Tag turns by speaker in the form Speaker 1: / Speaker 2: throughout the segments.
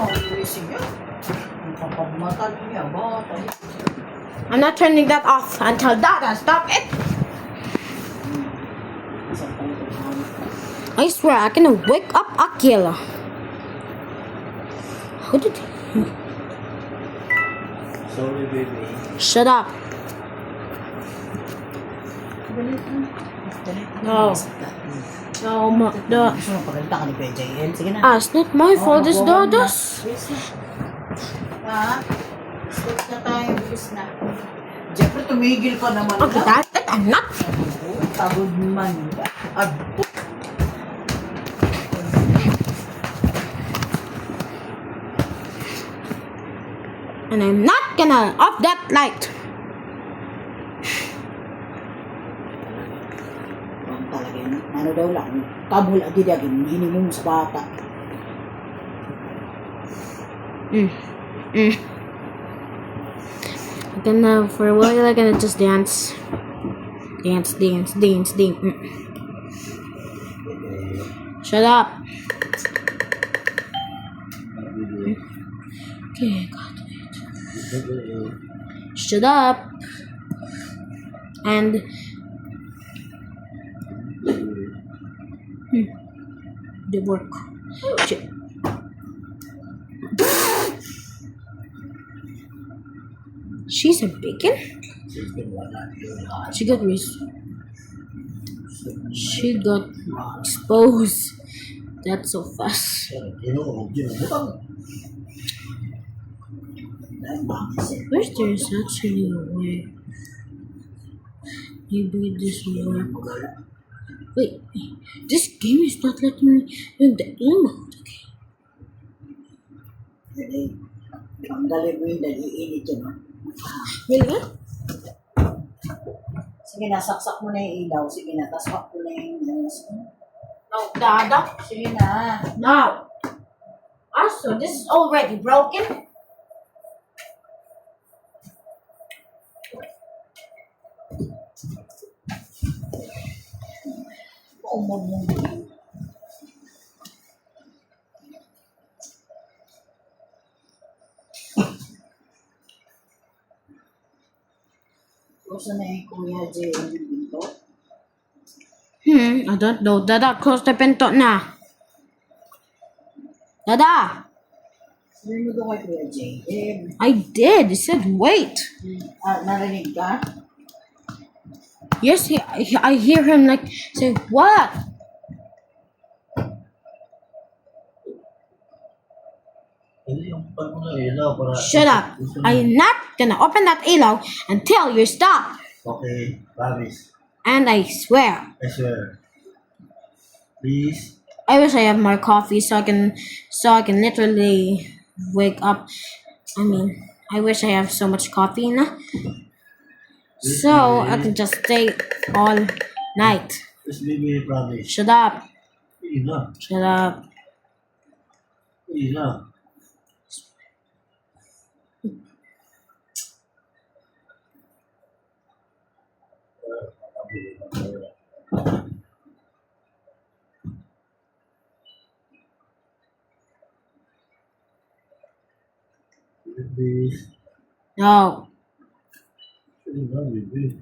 Speaker 1: niya. Ang kapagmata niya, bata.
Speaker 2: I'm not turning that off until Dada stop it. I swear I can wake up Akila. Who did he?
Speaker 3: Sorry, baby.
Speaker 2: Shut up. No. No,
Speaker 1: Gusto mo pagkalita ka ni PJL? Sige na.
Speaker 2: it's not my fault, it's Dada's.
Speaker 1: Bilis na. Ha? Stop na tayo, bilis na. Jeffrey, tumigil ka naman.
Speaker 2: Okay, that's it. I'm not.
Speaker 1: Pagod man.
Speaker 2: And I'm not gonna off that light.
Speaker 1: Ang talaga yun. Ano daw lang, kabul at didagin, hinimum sa bata.
Speaker 2: For a while, I'm gonna just dance. Dance. Shut up. Okay, got it. Shut up. And the work. Shit. She's a bacon? She got exposed. That's so fast. Wish there's actually a way. Maybe this will work. Wait, this game is not letting me in the emote.
Speaker 1: Dali. Ang dali mo yun, dali init yun. Ha?
Speaker 2: Really?
Speaker 1: Sige na, saksak mo na yung ilaw. Sige na, taspak ko na yung
Speaker 2: No, Dada.
Speaker 1: Sige na.
Speaker 2: No. Also, this is already broken.
Speaker 1: Gusto na yung Kuya J. ang binto.
Speaker 2: I don't know. Dada, close the pinto na. Dada.
Speaker 1: Sabi mo doon kay Kuya J.
Speaker 2: I did. He said wait.
Speaker 1: Narinig ka?
Speaker 2: Yes, I hear him like say what? Shut up. I'm not gonna open that ilaw until you stop.
Speaker 3: Okay, promise.
Speaker 2: And I swear.
Speaker 3: I swear. Please.
Speaker 2: I wish I have more coffee so I can literally wake up. I mean, I wish I have so much coffee now. So I can just stay all night.
Speaker 3: Just leave me a promise.
Speaker 2: Shut up.
Speaker 3: Enough.
Speaker 2: Shut up.
Speaker 3: Enough. Please.
Speaker 2: No.
Speaker 3: Enough, baby.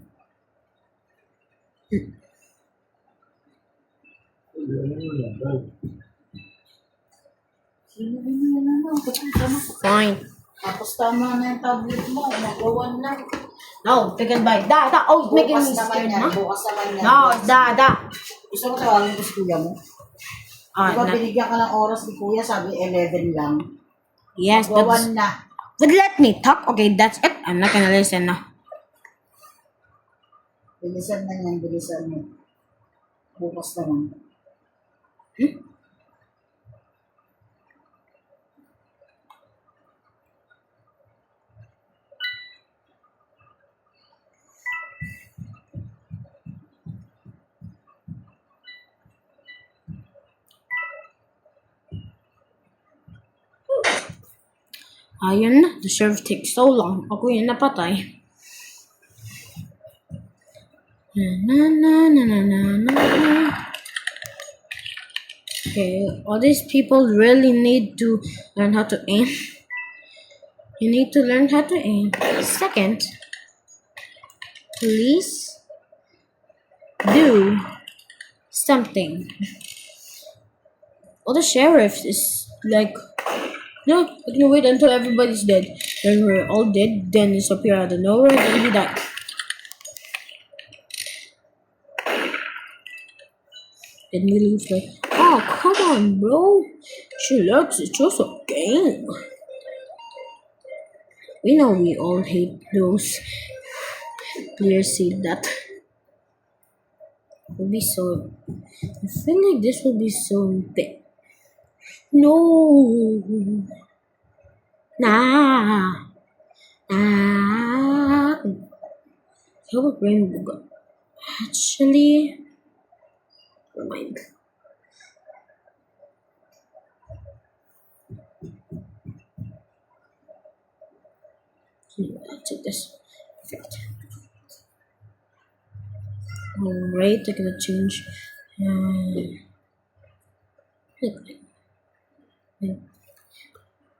Speaker 1: Sino rin mo naman? Tama.
Speaker 2: Fine.
Speaker 1: Tapos tama na yung tablet mo. Nagawan na.
Speaker 2: No, taken by Dada. Always making me
Speaker 1: Bukas naman
Speaker 2: scared,
Speaker 1: yan.
Speaker 2: huh?
Speaker 1: Bukas naman yan.
Speaker 2: No, it's Dada.
Speaker 1: Gusto mo tawagin ko si Kuya mo? Diba binigyan ka ng oras ni Kuya, sabi 11 lang.
Speaker 2: Yes, but
Speaker 1: Gawan na.
Speaker 2: let me talk. Okay, that's it. I'm not gonna listen now.
Speaker 1: Bilisan na yan, bilisan mo. Bukas naman.
Speaker 2: Ayun na, the serve takes so long. Ako yun napatay. Na na na na na na na. Okay, all these people really need to learn how to aim. You need to learn how to aim. Second, please do something. All the sheriffs is like, no, I can wait until everybody's dead. Then we're all dead. Then it's appear out of nowhere. Then he died. Then we leave like, oh come on, bro. Chillax, it's just a game. We know we all hate those players say that. It will be so. I feel like this will be so big. No. Nah. Nah. How about Rainbow God? Actually, never mind. I'll take this. Perfect. Alright, I'm gonna change.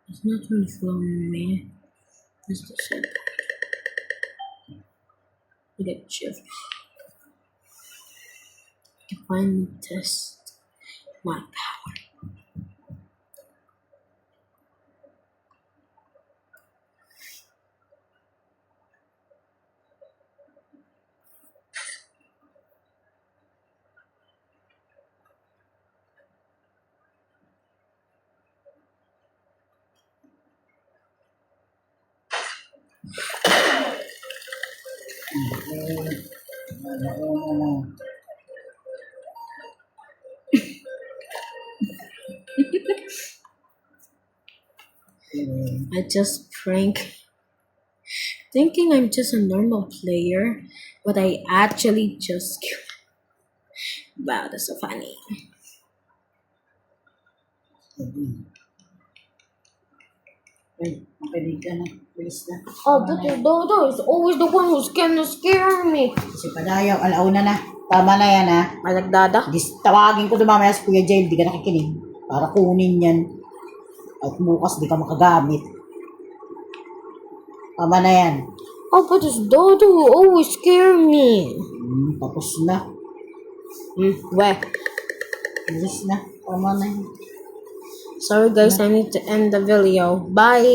Speaker 2: It's not really from me. It's the same. I get shift. To finally test my power. I just prank. Thinking I'm just a normal player, but I actually just. Wow, that's so funny.
Speaker 1: Ay, makinig ka na. Please na.
Speaker 2: Oh, but your Dodo is always the one who's gonna scare me.
Speaker 1: Kasi padayaw, alauna na. Tama na yan ha.
Speaker 2: Malagdada?
Speaker 1: Tawagin ko mamaya sa Kuya Jail, di ka nakikinig. Para kunin yan. At bukas di ka makagamit. Tama na yan.
Speaker 2: Oh, but it's Dodo who always scare me.
Speaker 1: Tapos na.
Speaker 2: Where?
Speaker 1: Please na. Tama na yan.
Speaker 2: Sorry guys, I need to end the video. Bye!